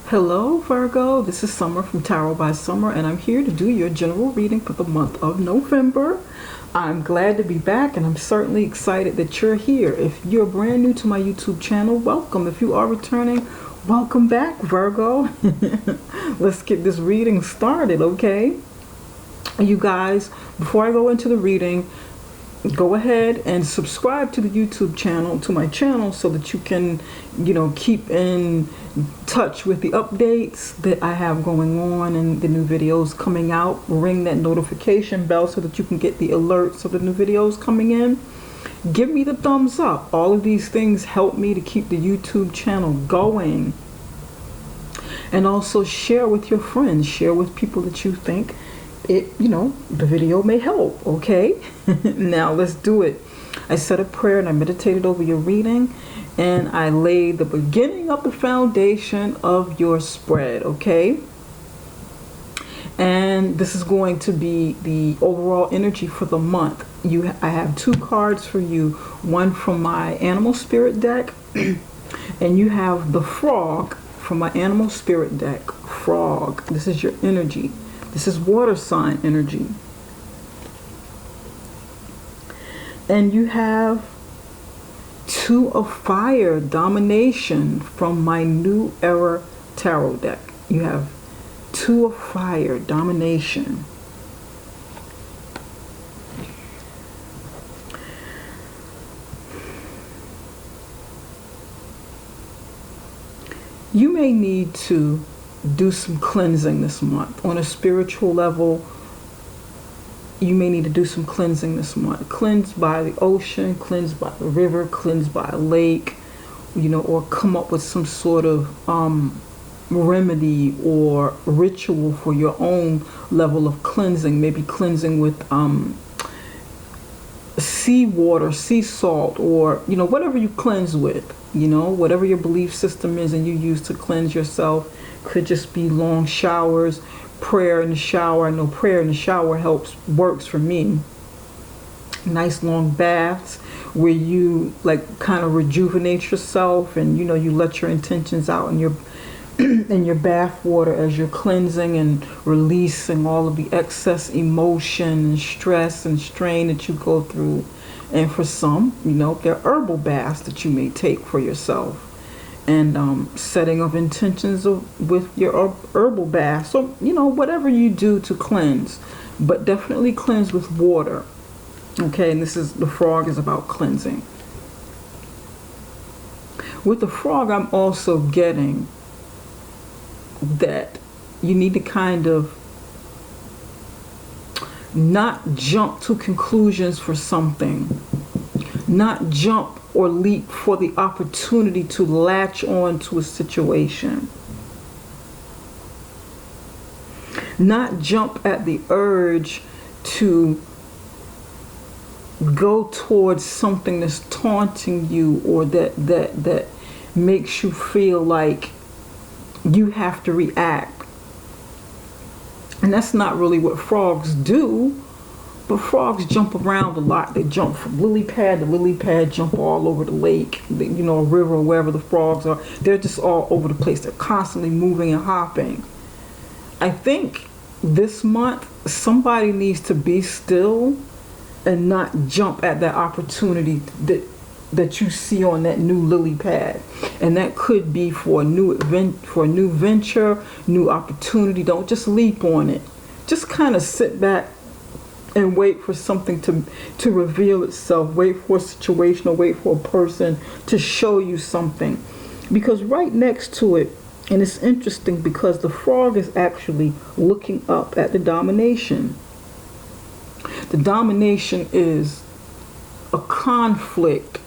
Hello Virgo, this is Summer from Tarot by Summer, and I'm here to do your general reading for the month of November. I'm glad to be back, and I'm certainly excited that you're here. If you're brand new to my YouTube channel, welcome. If you are returning, welcome back, Virgo. Let's get this reading started, okay? You guys, before I go into the reading, go ahead and subscribe to the YouTube channel, to my channel, so that you can, keep in touch with the updates that I have going on and the new videos coming out. Ring that notification bell so that you can get the alerts of the new videos coming in. Give me the thumbs up. All of these things help me to keep the YouTube channel going. And also share with your friends, share with people that you think the video may help, okay? Now let's do it. I said a prayer and I meditated over your reading, and I laid the beginning of the foundation of your spread, okay? And this is going to be the overall energy for the month. I have two cards for you, one from my animal spirit deck, and you have the frog from my animal spirit deck. Frog, this is your energy. This is water sign energy. And you have two of fire, domination, from my new era tarot deck. You have two of fire, domination. You may need to do some cleansing this month. On a spiritual level, you may need to do some cleansing this month. Cleanse by the ocean, cleanse by the river, cleanse by a lake, or come up with some sort of remedy or ritual for your own level of cleansing. Maybe cleansing with seawater, sea salt, or whatever you cleanse with. Whatever your belief system is and you use to cleanse yourself. Could just be long showers, prayer in the shower. I know prayer in the shower works for me. Nice long baths where you kind of rejuvenate yourself, and you let your intentions out in your in your bath water as you're cleansing and releasing all of the excess emotion and stress and strain that you go through. And for some, there are herbal baths that you may take for yourself. And setting of intentions with your herbal bath. So, whatever you do to cleanse, but definitely cleanse with water. Okay, and the frog is about cleansing. With the frog, I'm also getting that you need to kind of not jump to conclusions for something. Not jump or leap for the opportunity to latch on to a situation. Not jump at the urge to go towards something that's taunting you, or that makes you feel like you have to react. And that's not really what frogs do. But frogs jump around a lot. They jump from lily pad to lily pad, jump all over the lake, a river, or wherever the frogs are. They're just all over the place. They're constantly moving and hopping. I think this month, somebody needs to be still and not jump at that opportunity that you see on that new lily pad. And that could be for a new venture, new opportunity. Don't just leap on it. Just kind of sit back and wait for something to reveal itself. Wait for a situation, or wait for a person to show you something. Because right next to it, and it's interesting because the frog is actually looking up at the domination. The domination is a conflict,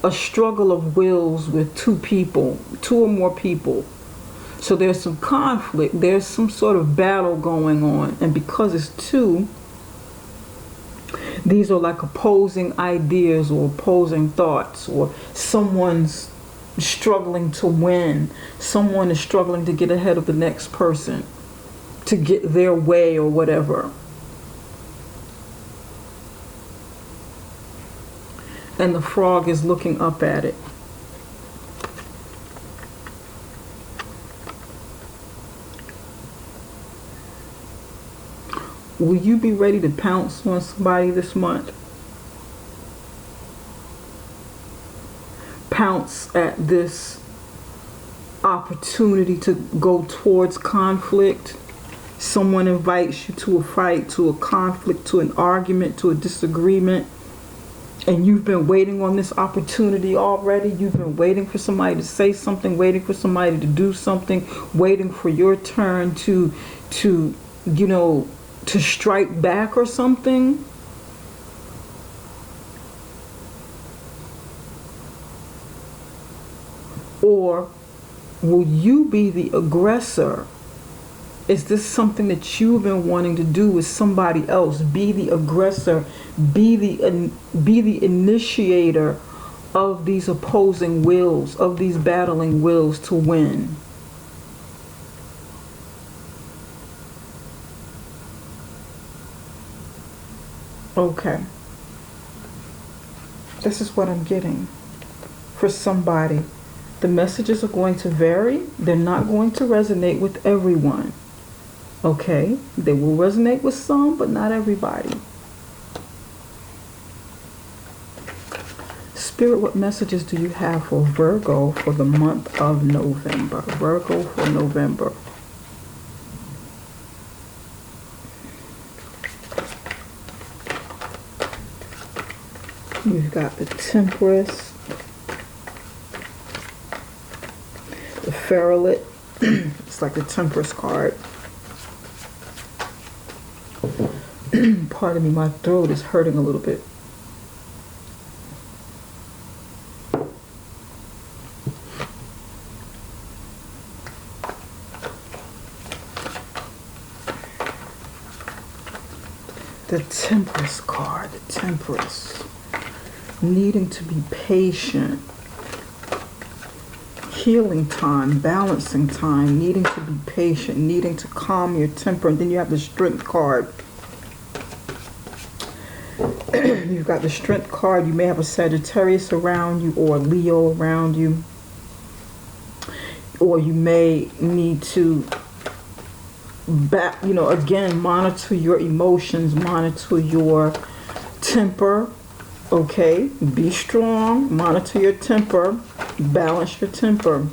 a struggle of wills with two or more people. So there's some conflict, there's some sort of battle going on. And because it's two, these are like opposing ideas or opposing thoughts, or someone's struggling to win. Someone is struggling to get ahead of the next person, to get their way or whatever. And the frog is looking up at it. Will you be ready to pounce on somebody this month? Pounce at this opportunity to go towards conflict. Someone invites you to a fight, to a conflict, to an argument, to a disagreement, and you've been waiting on this opportunity already. You've been waiting for somebody to say something, waiting for somebody to do something, waiting for your turn to strike back or something. Or will you be the aggressor? Is this something that you've been wanting to do with somebody else? Be the aggressor, be the initiator of these opposing wills, of these battling wills to win. Okay. This is what I'm getting for somebody. The messages are going to vary. They're not going to resonate with everyone. Okay? They will resonate with some, but not everybody. Spirit, what messages do you have for Virgo for the month of November? Virgo for November. You've got the Temperance, the Ferret. It's like the Temperance card. Pardon me, my throat is hurting a little bit. The Temperance card, the Temperance. Needing to be patient. Healing time, balancing time, needing to be patient, needing to calm your temper. And then you have the Strength card. You've got the Strength card. You may have a Sagittarius around you or a Leo around you. Or you may need to again, monitor your emotions, monitor your temper. Okay, be strong, monitor your temper, balance your temper.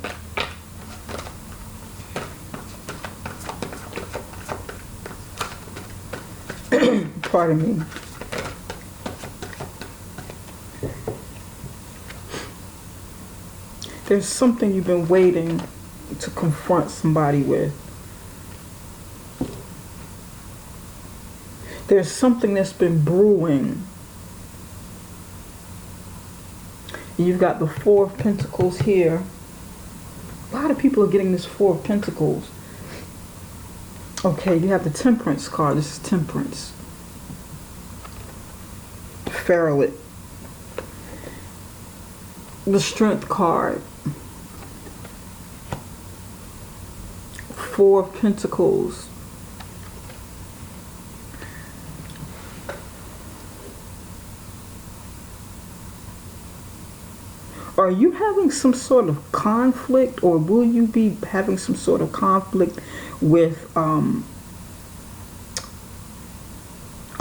Pardon me. There's something you've been waiting to confront somebody with. There's something that's been brewing. You've got the Four of Pentacles here. A lot of people are getting this Four of Pentacles. Okay, you have the Temperance card. This is Temperance. Ferret. The Strength card. Four of Pentacles. Are you having some sort of conflict, or will you be having some sort of conflict with a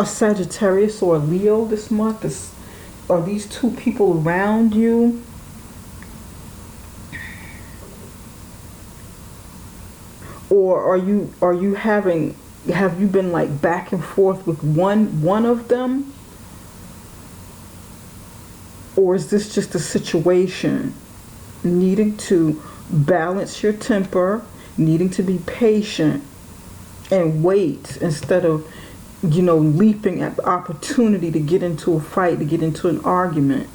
Sagittarius or a Leo this month? Are these two people around you? Or have you been like back and forth with one of them? Or is this just a situation needing to balance your temper, needing to be patient and wait instead of, leaping at the opportunity to get into a fight, to get into an argument?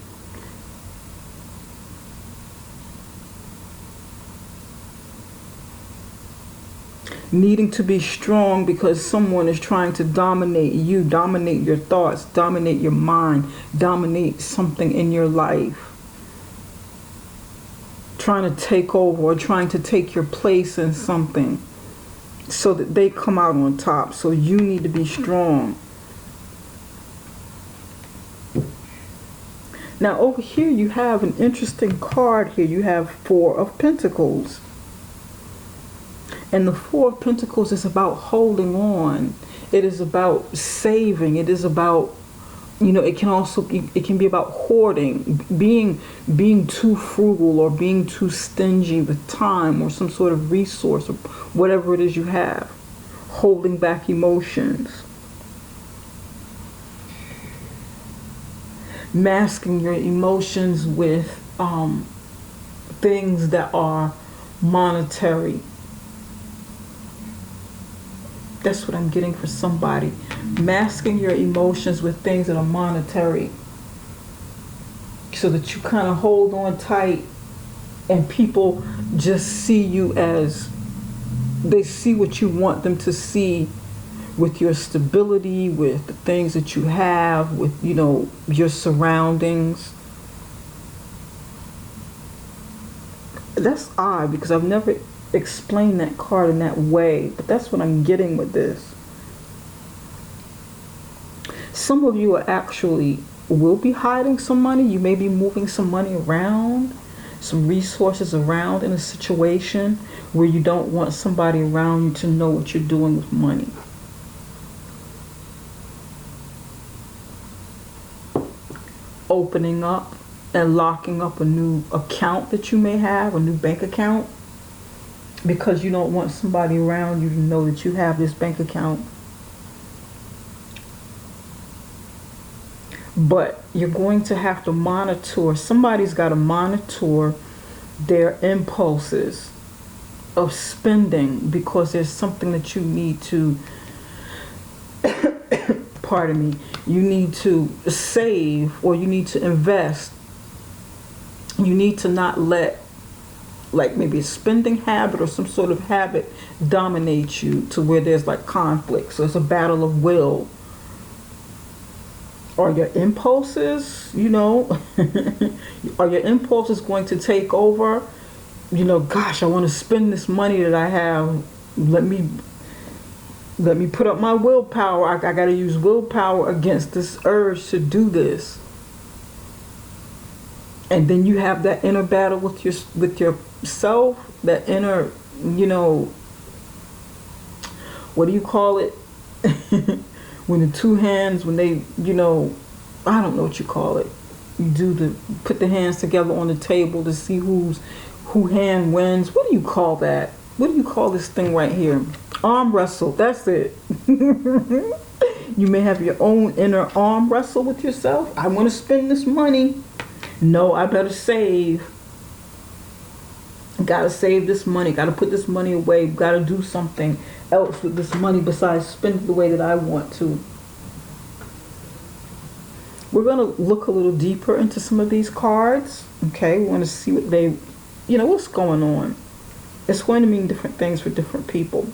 Needing to be strong because someone is trying to dominate you, dominate your thoughts, dominate your mind, dominate something in your life. Trying to take over or trying to take your place in something so that they come out on top. So you need to be strong. Now over here you have an interesting card here. You have Four of Pentacles. And the Four of Pentacles is about holding on. It is about saving. It is about, it can be about hoarding, being too frugal, or being too stingy with time or some sort of resource, or whatever it is you have, holding back emotions, masking your emotions with things that are monetary. That's what I'm getting for somebody. Masking your emotions with things that are monetary, so that you kind of hold on tight, and people just see you as, they see what you want them to see, with your stability, with the things that you have, with, your surroundings. That's odd, because I've never explained that card in that way, but that's what I'm getting with this. Some of you are actually will be hiding some money. You may be moving some money around, some resources around, in a situation where you don't want somebody around you to know what you're doing with money. Opening up and locking up a new account that you may have, a new bank account, because you don't want somebody around you to know that you have this bank account. But you're going to have to monitor, somebody's got to monitor their impulses of spending, because there's something that you need to, pardon me, you need to save, or you need to invest. You need to not let, like, maybe a spending habit or some sort of habit dominate you to where there's like conflict. So it's a battle of will. Are your impulses, are your impulses going to take over? Gosh, I want to spend this money that I have. Let me put up my willpower. I got to use willpower against this urge to do this. And then you have that inner battle with yourself, that inner, what do you call it? When the two hands, when they, I don't know what you call it. You put the hands together on the table to see who hand wins. What do you call that? What do you call this thing right here? Arm wrestle. That's it. You may have your own inner arm wrestle with yourself. I want to spend this money. No, I better save. Gotta save this money. Gotta put this money away. Gotta do something else with this money besides spend it the way that I want to. We're going to look a little deeper into some of these cards. Okay, we want to see what they, what's going on. It's going to mean different things for different people.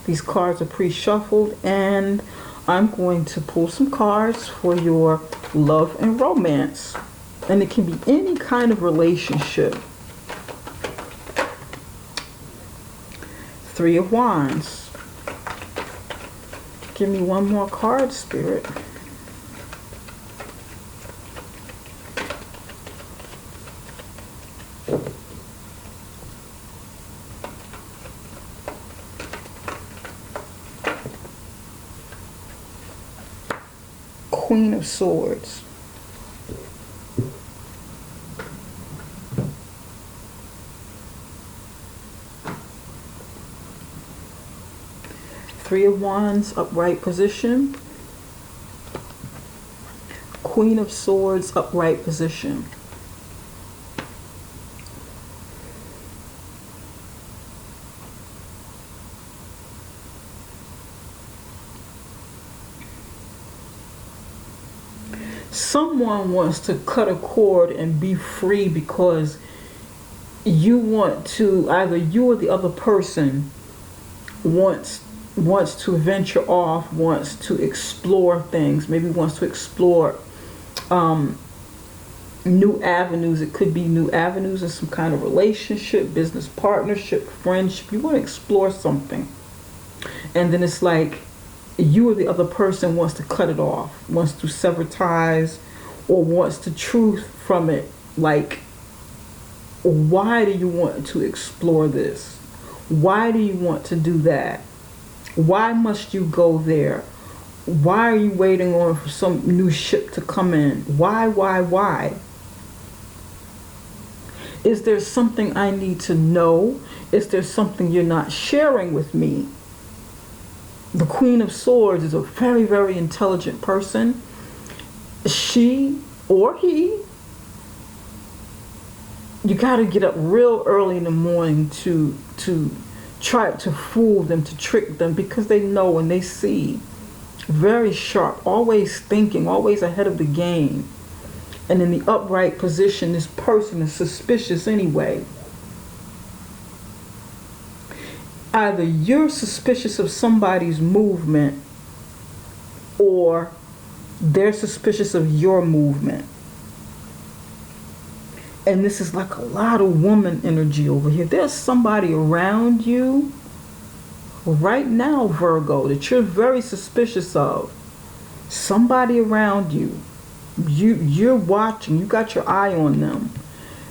These cards are pre-shuffled, and I'm going to pull some cards for your love and romance. And it can be any kind of relationship. Three of Wands. Give me one more card, Spirit. Queen of Swords. Three of Wands, upright position. Queen of Swords, upright position. Someone wants to cut a cord and be free because you want to, either you or the other person wants to venture off, wants to explore things, maybe wants to explore new avenues. It could be new avenues in some kind of relationship, business partnership, friendship. You want to explore something, and then it's like you or the other person wants to cut it off, wants to sever ties, or wants the truth from it. Like, why do you want to explore this? Why do you want to do that? Why must you go there? Why are you waiting on for some new ship to come in? Why? Is there something I need to know? Is there something you're not sharing with me? The Queen of Swords is a very, very intelligent person. She or he, you got to get up real early in the morning to try to fool them, to trick them, because they know and they see. Very sharp, always thinking, always ahead of the game. And in the upright position, this person is suspicious anyway. Either you're suspicious of somebody's movement, or they're suspicious of your movement. And this is like a lot of woman energy over here. There's somebody around you right now, Virgo, that you're very suspicious of. Somebody around you. You're watching. You got your eye on them.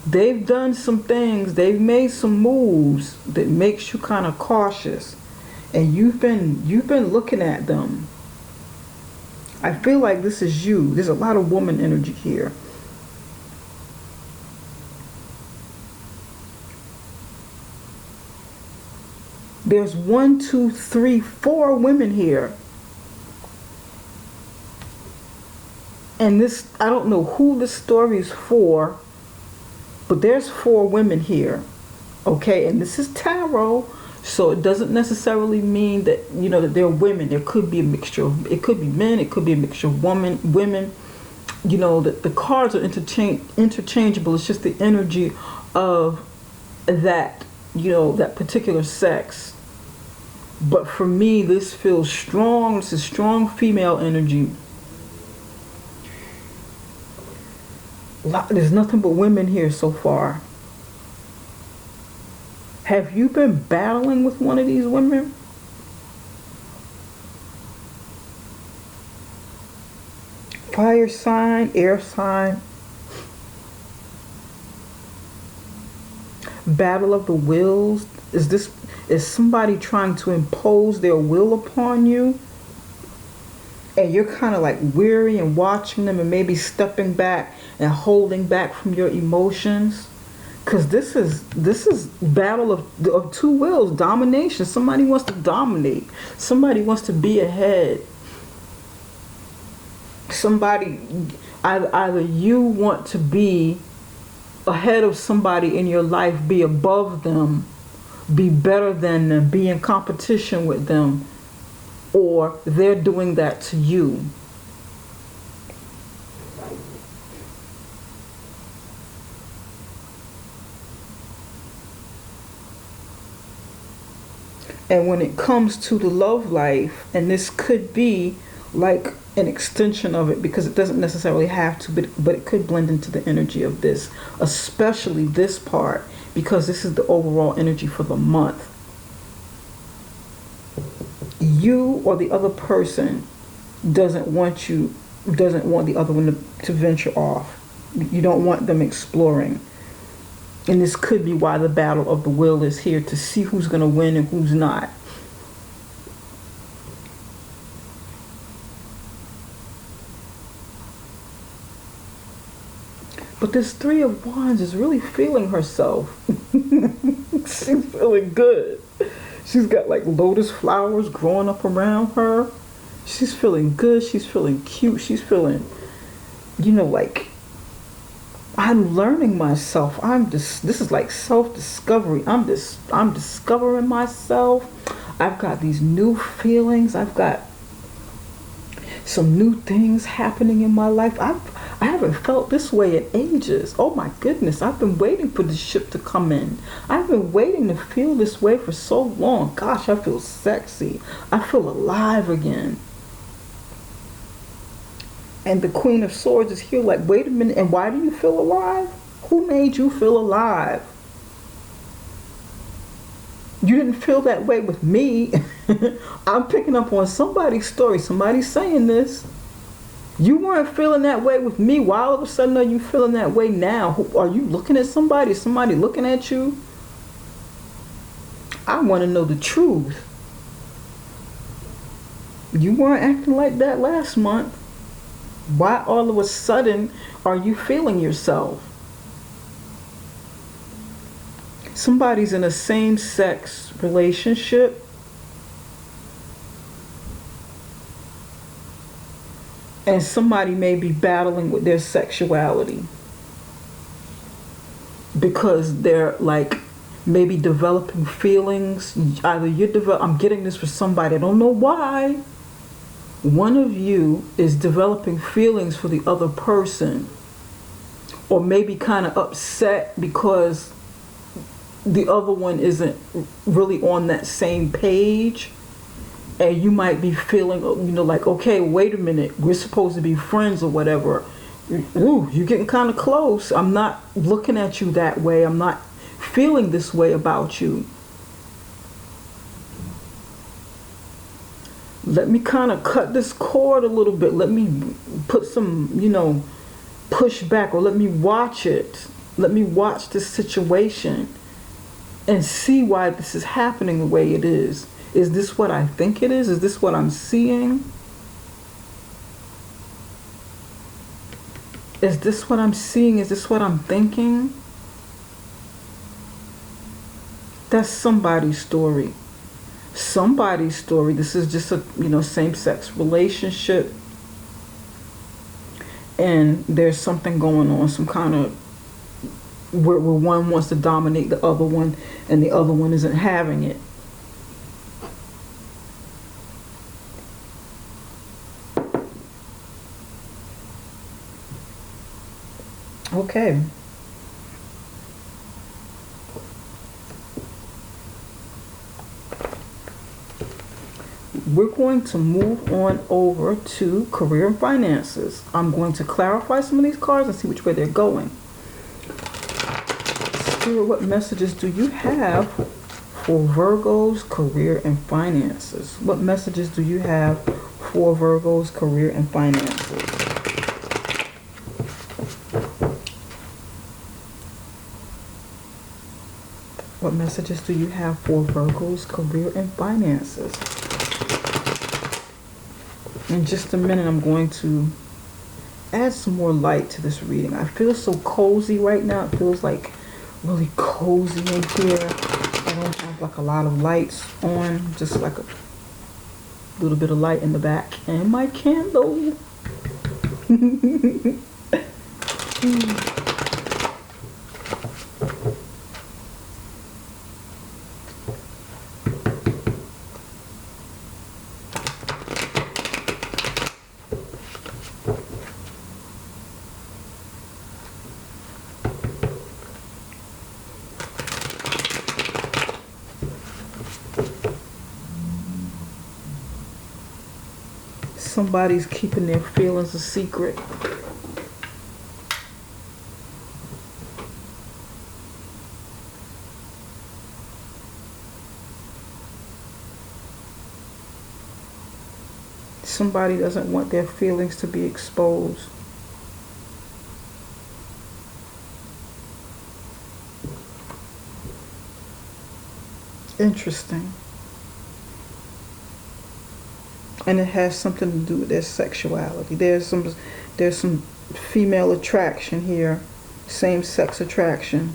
They've done some things. They've made some moves that makes you kind of cautious. And you've been looking at them. I feel like this is you. There's a lot of woman energy here. There's 1, 2, 3, 4 women here. And this, I don't know who this story is for, but there's 4 women here. Okay, and this is tarot, so it doesn't necessarily mean that, you know, that they're women. There could be a mixture of, it could be men, it could be a mixture of women. You know, the cards are interchangeable. It's just the energy of that, you know, that particular sex. But for me, this feels strong. This is strong female energy. There's nothing but women here so far. Have you been battling with one of these women? Fire sign, air sign. Battle of the wills. Is somebody trying to impose their will upon you? And you're kind of like weary and watching them and maybe stepping back and holding back from your emotions. Because this is battle of 2 wills, domination. Somebody wants to dominate. Somebody wants to be ahead. Somebody, either you want to be ahead of somebody in your life, be above them, be better than them, be in competition with them, or they're doing that to you. And when it comes to the love life, and this could be like an extension of it, because it doesn't necessarily have to, but it could blend into the energy of this, especially this part, because this is the overall energy for the month. You or the other person doesn't want the other one to venture off. You don't want them exploring. And this could be why the battle of the will is here, to see who's going to win and who's not. But this 3 of Wands is really feeling herself. She's feeling good. She's got like lotus flowers growing up around her. She's feeling good. She's feeling cute. She's feeling, you know, like, I'm learning myself. This is like self-discovery. I'm discovering myself. I've got these new feelings. I've got some new things happening in my life. I haven't felt this way in ages. Oh my goodness, I've been waiting for this ship to come in. I've been waiting to feel this way for so long. Gosh, I feel sexy. I feel alive again. And the Queen of Swords is here like, wait a minute, and why do you feel alive? Who made you feel alive? You didn't feel that way with me. I'm picking up on somebody's story. Somebody's saying this. You weren't feeling that way with me. Why all of a sudden are you feeling that way now? Are you looking at somebody? Is somebody looking at you? I want to know the truth. You weren't acting like that last month. Why all of a sudden are you feeling yourself? Somebody's in a same-sex relationship, and somebody may be battling with their sexuality because they're like maybe developing feelings. Either I'm getting this for somebody, I don't know why. One of you is developing feelings for the other person, or maybe kind of upset because the other one isn't really on that same page, and you might be feeling, like, okay, wait a minute, we're supposed to be friends or whatever. Ooh, you're getting kind of close. I'm not looking at you that way. I'm not feeling this way about you. Let me kind of cut this cord a little bit. Let me put some, push back, or let me watch it. Let me watch this situation and see why this is happening the way it is. Is this what I think it is? Is this what I'm seeing? Is this what I'm seeing? Is this what I'm thinking? That's somebody's story. Somebody's story. This is just a, same-sex relationship. And there's something going on, some kind of where one wants to dominate the other one and the other one isn't having it. Okay. We're going to move on over to career and finances. I'm going to clarify some of these cards and see which way they're going. Spirit, what messages do you have for Virgo's career and finances? What messages do you have for Virgo's career and finances? What messages do you have for Virgo's career and finances? In just a minute, I'm going to add some more light to this reading. I feel so cozy right now. It feels like really cozy in here. I don't have like a lot of lights on, just like a little bit of light in the back and my candle. Somebody's keeping their feelings a secret. Somebody doesn't want their feelings to be exposed. Interesting. And it has something to do with their sexuality. There's some female attraction here, same-sex attraction.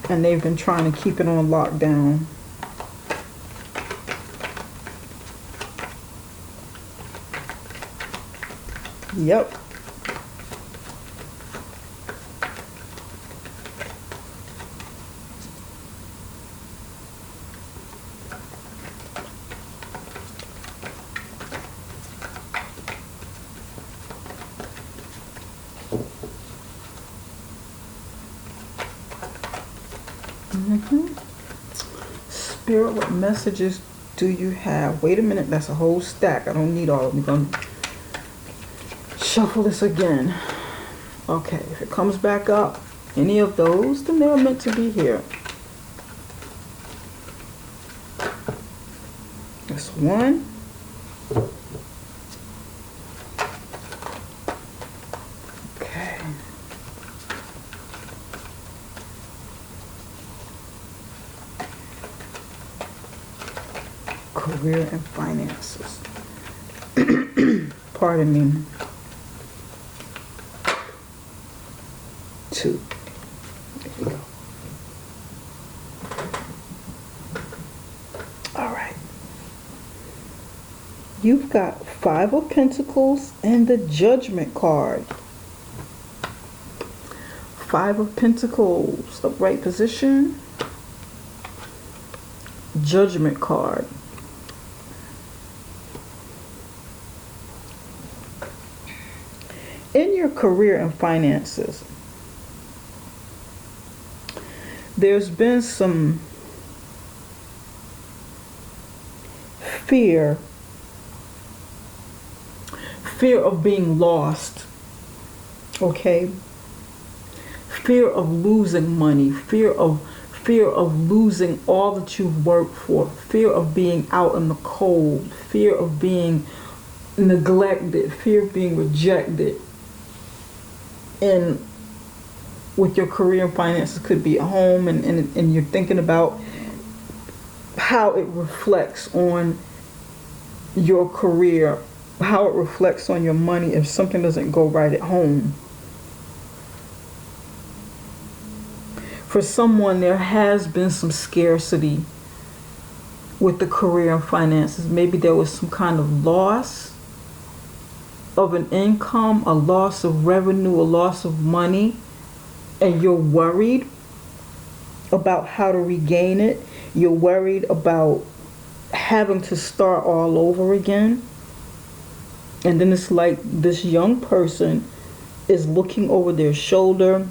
And they've been trying to keep it on lockdown. Yep. Spirit, what messages do you have? Wait a minute, that's a whole stack. I don't need all of them. I'm gonna shuffle this again. Okay, if it comes back up, any of those, then they're meant to be here. That's one. Okay. career and finances. Pardon me. 2. There we go. All right. You've got 5 of Pentacles and the Judgment card. 5 of Pentacles, upright position. Judgment card. In your career and finances, there's been some fear of being lost, okay? Fear of losing money, fear of losing all that you've worked for, fear of being out in the cold, fear of being neglected, fear of being rejected. And with your career and finances, could be at home, and you're thinking about how it reflects on your career, how it reflects on your money if something doesn't go right at home. For someone, there has been some scarcity with the career and finances. Maybe there was some kind of loss of an income, a loss of revenue, a loss of money, and you're worried about how to regain it. You're worried about having to start all over again. And then it's like this young person is looking over their shoulder.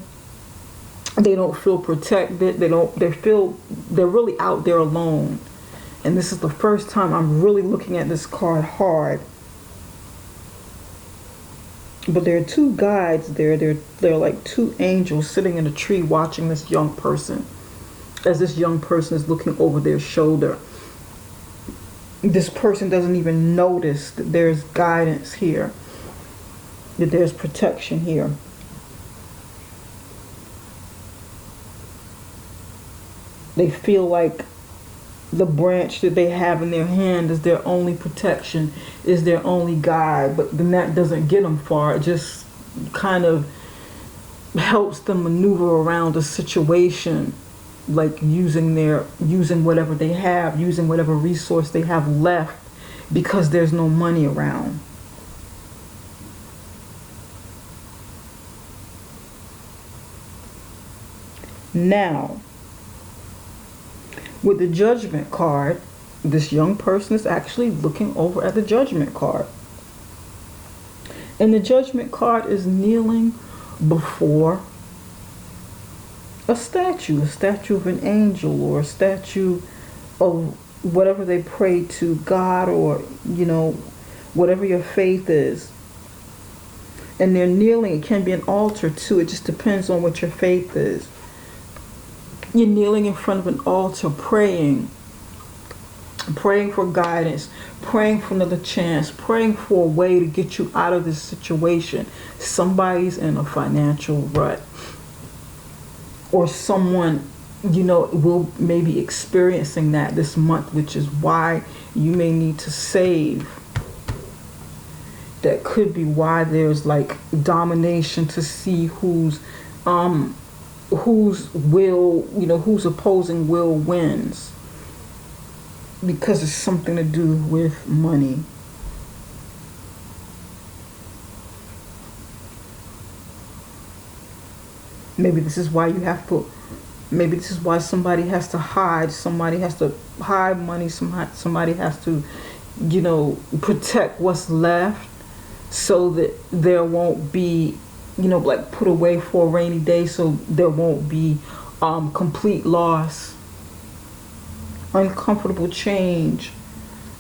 They don't feel protected. They're really out there alone. And this is the first time I'm really looking at this card hard. But there are 2 guides there. They're like 2 angels sitting in a tree watching this young person as this young person is looking over their shoulder. This person doesn't even notice that there's guidance here, that there's protection here. They feel like the branch that they have in their hand is their only protection, is their only guide, but then that doesn't get them far. It just kind of helps them maneuver around a situation, like using whatever they have, using whatever resource they have left, because there's no money around. Now, with the Judgment card, this young person is actually looking over at the Judgment card. And the Judgment card is kneeling before a statue of an angel, or a statue of whatever they pray to, God, or, whatever your faith is. And they're kneeling. It can be an altar too. It just depends on what your faith is. You're kneeling in front of an altar, praying for guidance, praying for another chance, praying for a way to get you out of this situation. Somebody's in a financial rut, or someone, will maybe experiencing that this month, which is why you may need to save. That could be why there's like domination to see whose will, whose opposing will wins, because it's something to do with money. Maybe this is why maybe this is why somebody has to hide. Somebody has to hide money. Somebody has to, protect what's left, so that there won't be, like put away for a rainy day, so there won't be complete loss, uncomfortable change.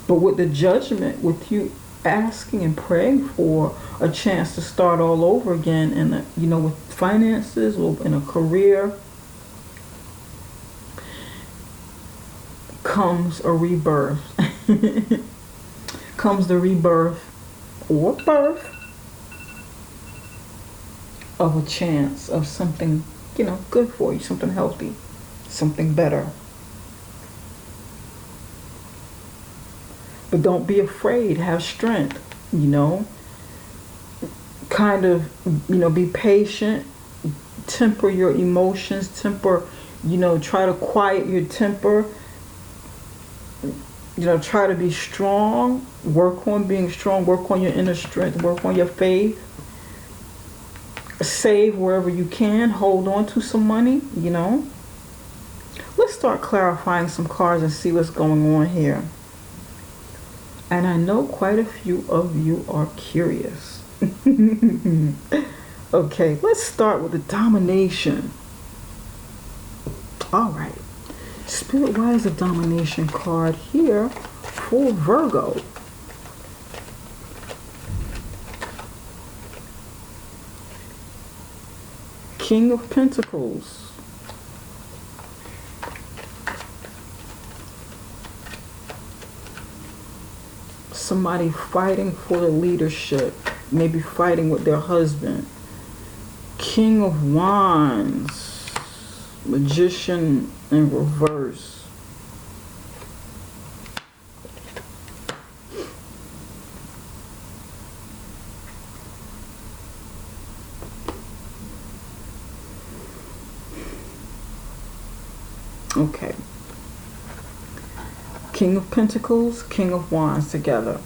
But with the Judgment, with you asking and praying for a chance to start all over again, and with finances or in a career, comes a rebirth. Comes the rebirth or birth of a chance of something, good for you, something healthy, something better. But don't be afraid. Have strength, you know. Kind of, you know, be patient. Temper your emotions. Temper, you know, try to quiet your temper. You know, try to be strong. Work on being strong. Work on your inner strength. Work on your faith. Save wherever you can. Hold on to some money, you know. Let's start clarifying some cards and see what's going on here. And I know quite a few of you are curious. Okay, let's start with the domination. All right. Spirit, why is the domination card here for Virgo? King of Pentacles. Somebody fighting for the leadership, maybe fighting with their husband. King of Wands, Magician in reverse. Okay. King of Pentacles, King of Wands together.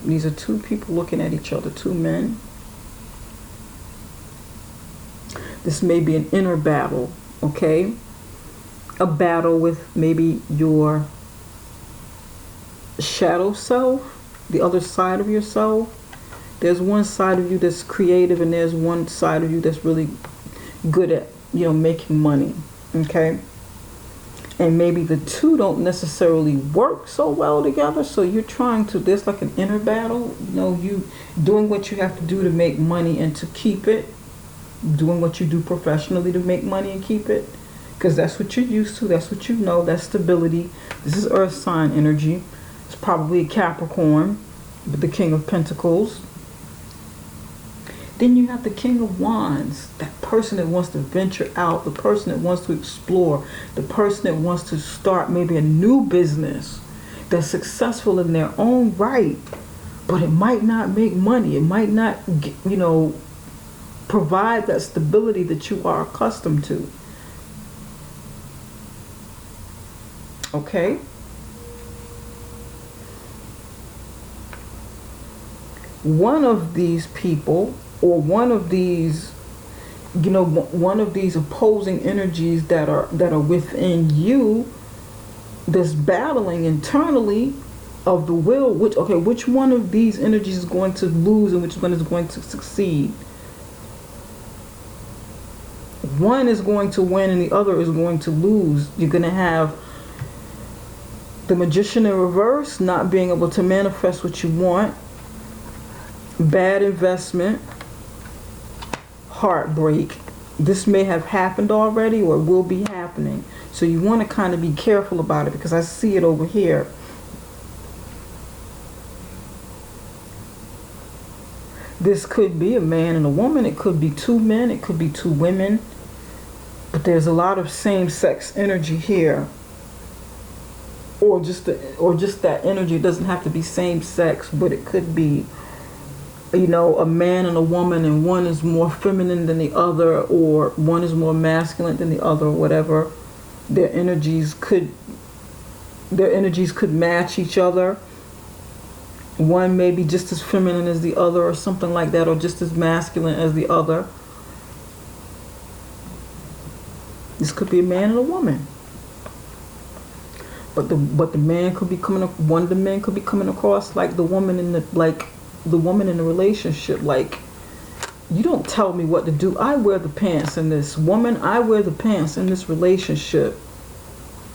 These are two people looking at each other, two men. This may be an inner battle, okay? A battle with maybe your shadow self, the other side of yourself. There's one side of you that's creative and there's one side of you that's really good at, you know, making money, okay? And maybe the two don't necessarily work so well together, so you're trying to, there's like an inner battle, you know, you doing what you have to do to make money and to keep it, doing what you do professionally to make money and keep it, because that's what you're used to, that's what you know, that's stability. This is earth sign energy. It's probably a Capricorn with the King of Pentacles. Then you have the King of Wands, that person that wants to venture out, the person that wants to explore, the person that wants to start maybe a new business that's successful in their own right, but it might not make money. It might not, you know, provide that stability that you are accustomed to. Okay? One of these people, or one of these, you know, one of these opposing energies that are within you, that's battling internally of the will, which one of these energies is going to lose and which one is going to succeed? One is going to win and the other is going to lose. You're going to have the Magician in reverse, not being able to manifest what you want, bad investment, heartbreak. This may have happened already or will be happening. So you want to kind of be careful about it, because I see it over here. This could be a man and a woman. It could be two men. It could be two women. But there's a lot of same-sex energy here. Or just that energy. It doesn't have to be same-sex, but it could be, you know, a man and a woman, and one is more feminine than the other, or one is more masculine than the other, or whatever. Their energies could match each other. One may be just as feminine as the other, or something like that, or just as masculine as the other. This could be a man and a woman. But the man could be one of the men could be coming across like the woman in the relationship, like, you don't tell me what to do. I wear the pants in this. Woman, I wear the pants in this relationship.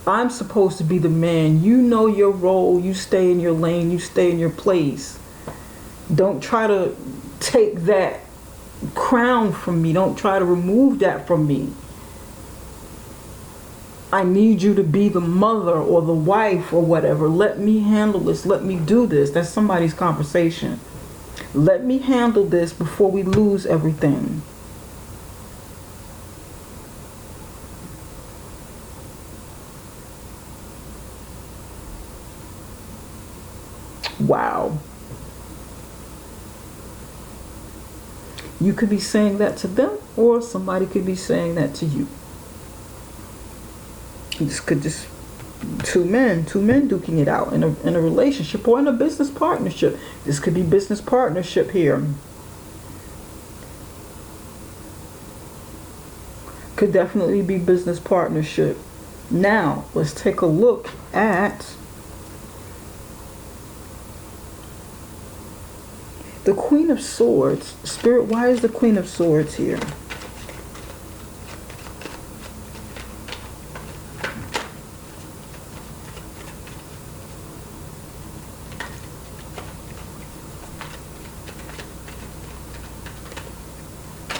I'm supposed to be the man. You know your role. You stay in your lane. You stay in your place. Don't try to take that crown from me. Don't try to remove that from me. I need you to be the mother or the wife or whatever. Let me handle this. Let me do this. That's somebody's conversation. Let me handle this before we lose everything. Wow. You could be saying that to them, or somebody could be saying that to you. This could just two men duking it out in a relationship or in a business partnership. This could be business partnership here. Could definitely be business partnership. Now, let's take a look at the Queen of Swords. Spirit, why is the Queen of Swords here?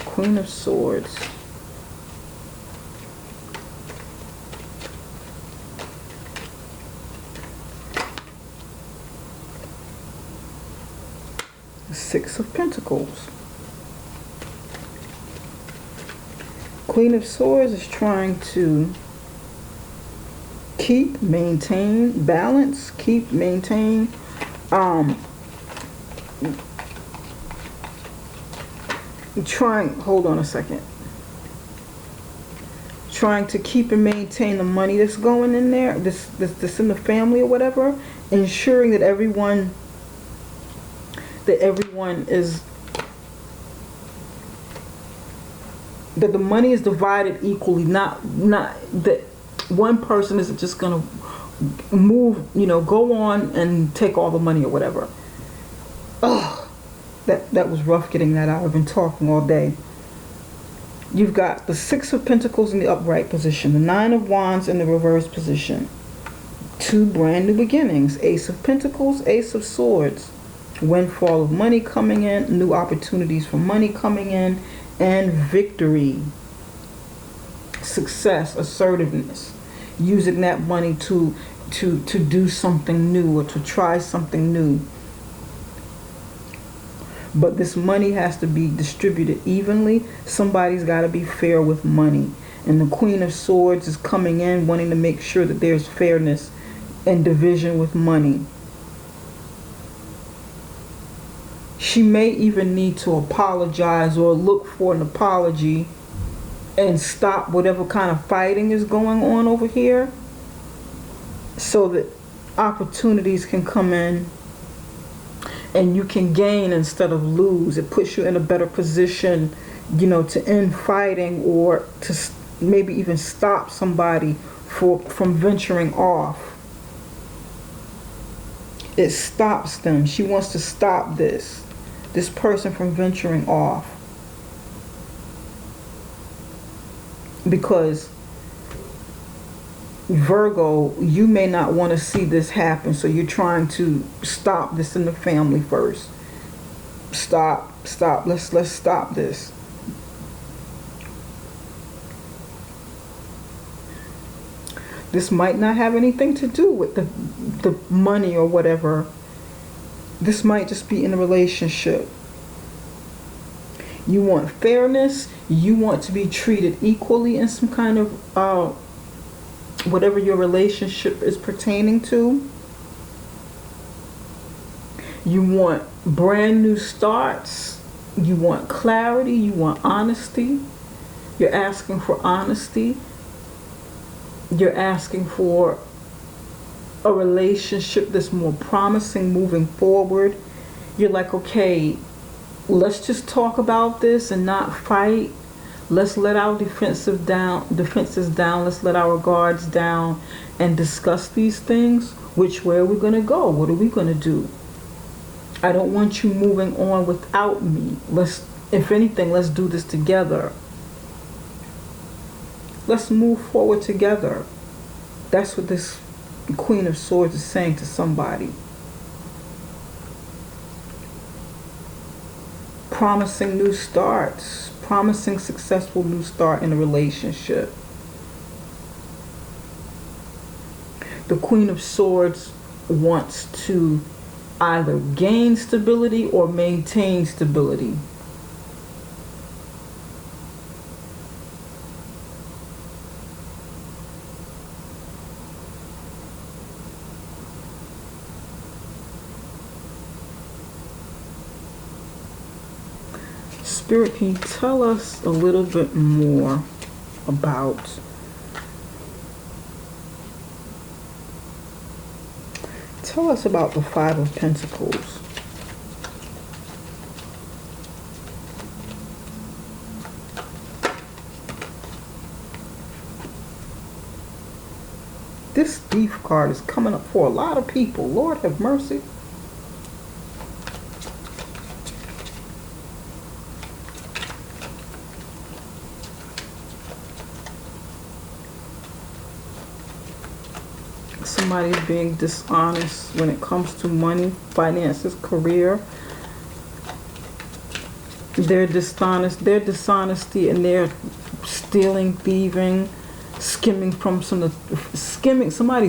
Queen of Swords. Six of Pentacles. Queen of Swords is trying to maintain balance, maintain hold on a second. Trying to keep and maintain the money that's going in there, this in the family or whatever, ensuring that everyone is, that the money is divided equally, not that one person isn't just gonna move, go on and take all the money or whatever. Ugh, that was rough getting that out. I've been talking all day. You've got the Six of Pentacles in the upright position, the Nine of Wands in the reverse position, two brand new beginnings, Ace of Pentacles, Ace of Swords, windfall of money coming in, new opportunities for money coming in, and victory, success, assertiveness, using that money to do something new or to try something new. But this money has to be distributed evenly. Somebody's got to be fair with money. And the Queen of Swords is coming in wanting to make sure that there's fairness and division with money. She may even need to apologize or look for an apology and stop whatever kind of fighting is going on over here, so that opportunities can come in and you can gain instead of lose. It puts you in a better position, to end fighting, or to maybe even stop somebody from venturing off. It stops them. She wants to stop this person from venturing off, because Virgo, you may not want to see this happen, so you're trying to stop this in the family first. Stop. Let's stop this. This might not have anything to do with the money or whatever. This might just be in a relationship. You want fairness. You want to be treated equally in some kind of whatever your relationship is pertaining to. You want brand new starts. You want clarity. You want honesty. You're asking for honesty. You're asking for a relationship that's more promising moving forward. You're like, okay, let's just talk about this and not fight. Let's let our defenses down. Let's let our guards down and discuss these things. Which way are we going to go? What are we going to do? I don't want you moving on without me. If anything, let's do this together. Let's move forward together. That's what this Queen of Swords is saying to somebody. Promising new starts. Promising successful new start in a relationship. The Queen of Swords wants to either gain stability or maintain stability. Spirit, can you tell us a little bit more about the Five of Pentacles? This Thief card is coming up for a lot of people. Lord have mercy. Somebody's being dishonest when it comes to money, finances, career. Their dishonesty, and they're stealing, thieving, somebody's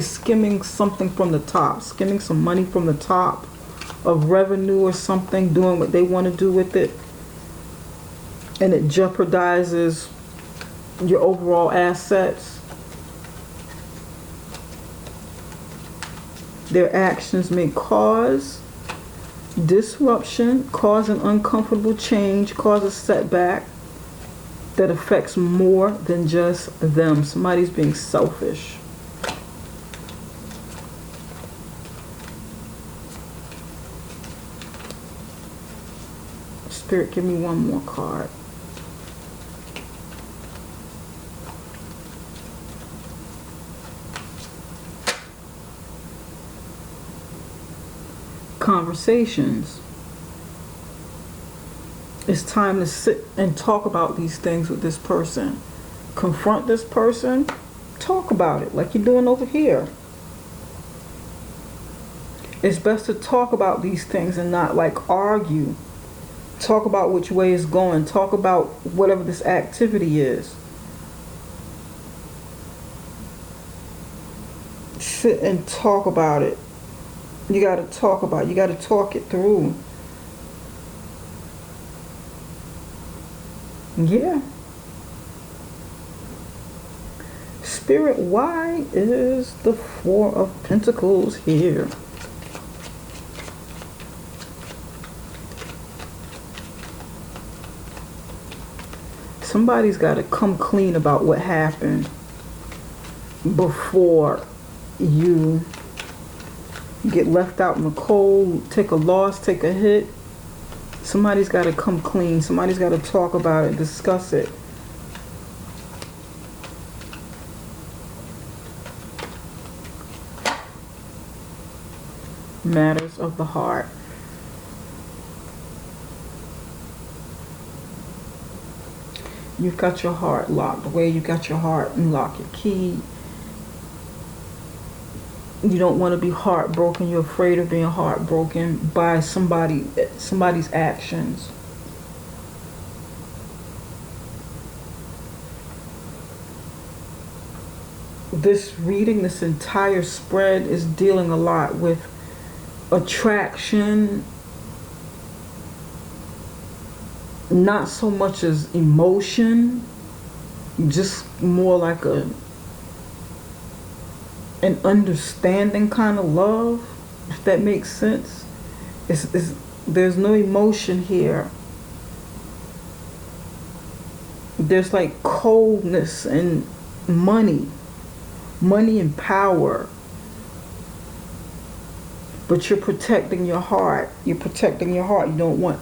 skimming something from the top, skimming some money from the top of revenue or something, doing what they want to do with it, and it jeopardizes your overall assets. Their actions may cause disruption, cause an uncomfortable change, cause a setback that affects more than just them. Somebody's being selfish. Spirit, give me one more card. Conversations. It's time to sit and talk about these things with this person. Confront this person. Talk about it like you're doing over here. It's best to talk about these things and not like argue. Talk about which way it's going. Talk about whatever this activity is. Sit and talk about it. You got to talk about it. You got to talk it through. Yeah. Spirit, why is the Four of Pentacles here? Somebody's got to come clean about what happened before you get left out in the cold, take a loss, take a hit. Somebody's got to come clean. Somebody's got to talk about it, discuss it. Matters of the heart. You've got your heart locked away. You've got your heart and lock your key. You don't want to be heartbroken. You're afraid of being heartbroken by somebody's actions. This reading, this entire spread is dealing a lot with attraction, not so much as emotion, just more like an understanding kind of love, if that makes sense. There's no emotion here. There's like coldness and money and power. But you're protecting your heart. You're protecting your heart. You don't want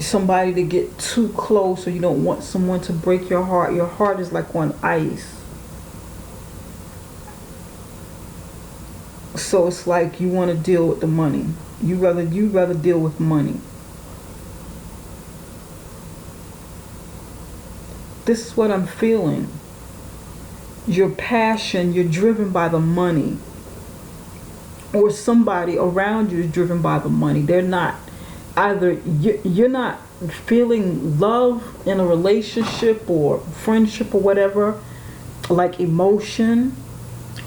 somebody to get too close, or you don't want someone to break your heart. Your heart is like on ice. So it's like you want to deal with the money. You'd rather deal with money. This is what I'm feeling. Your passion, you're driven by the money. Or somebody around you is driven by the money. They're not, either you're not feeling love in a relationship or friendship or whatever, like emotion,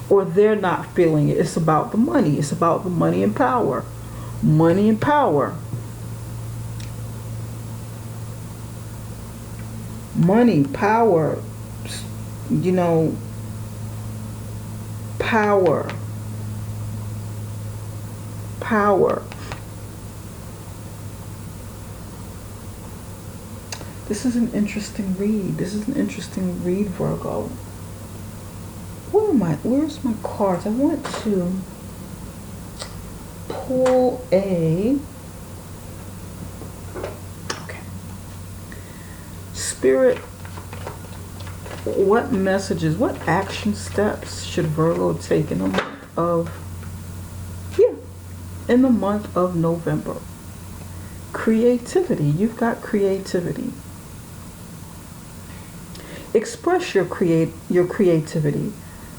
or they're not feeling it. It's about the money. It's about the money and power. Money and power. Money, power, you know, power. This is an interesting read. This is an interesting read, Virgo. Where's my cards? I want to pull a... Okay. Spirit, what messages, what action steps should Virgo take in the month of... in the month of November? Creativity. You've got creativity. Express your creativity.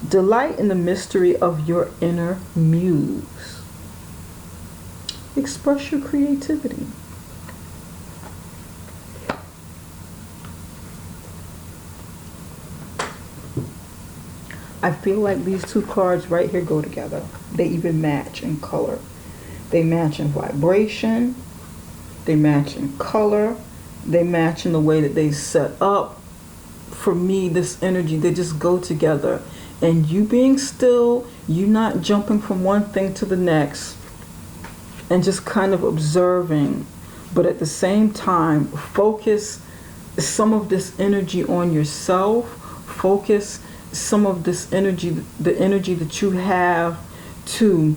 Delight in the mystery of your inner muse. Express your creativity. I feel like these two cards right here go together. They even match in color. They match in vibration. They match in color. They match in the way that they set up. For me, this energy, they just go together. And you being still, you not jumping from one thing to the next and just kind of observing, but at the same time focus some of this energy on yourself. Focus some of this energy, the energy that you have to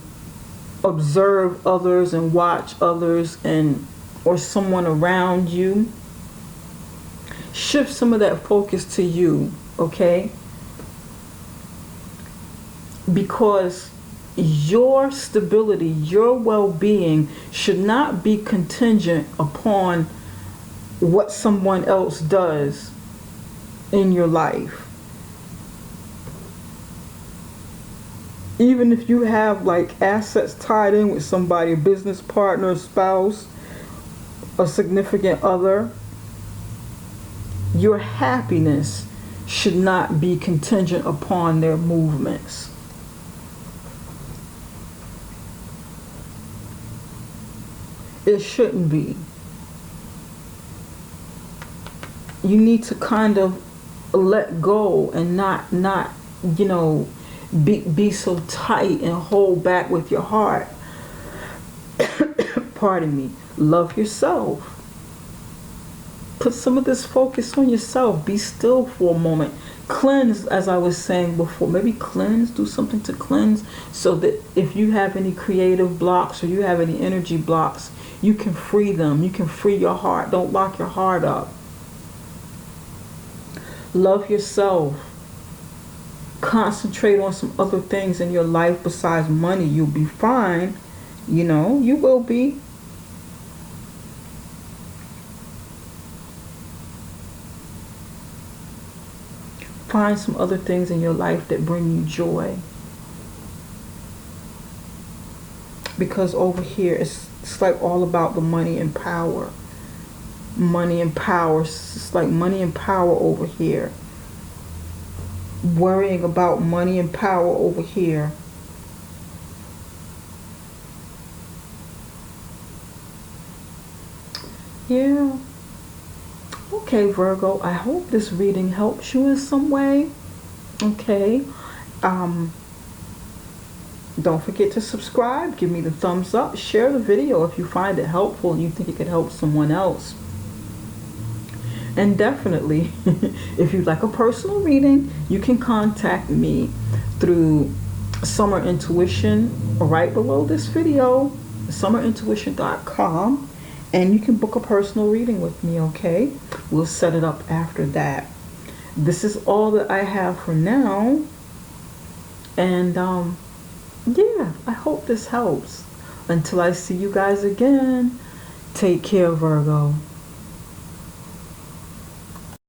observe others and watch others and or someone around you. Shift some of that focus to you, okay? Because your stability, your well-being should not be contingent upon what someone else does in your life. Even if you have like assets tied in with somebody, a business partner, a spouse, a significant other, your happiness should not be contingent upon their movements. It shouldn't be. You need to kind of let go and not you know, be so tight and hold back with your heart. Pardon me. Love yourself. Put some of this focus on yourself. Be still for a moment. Cleanse, as I was saying before. Maybe cleanse, do something to cleanse so that if you have any creative blocks or you have any energy blocks, you can free them. You can free your heart. Don't lock your heart up. Love yourself. Concentrate on some other things in your life besides money. You'll be fine. You know, you will be. Find some other things in your life that bring you joy. Because over here, it's like all about the money and power. Money and power. It's like money and power over here. Worrying about money and power over here. Yeah. Okay, Virgo, I hope this reading helps you in some way. Okay. Don't forget to subscribe. Give me the thumbs up. Share the video if you find it helpful and you think it could help someone else. And definitely, if you'd like a personal reading, you can contact me through Summer Intuition right below this video, summerintuition.com. And you can book a personal reading with me, okay? We'll set it up after that. This is all that I have for now. And, yeah, I hope this helps. Until I see you guys again, take care, Virgo.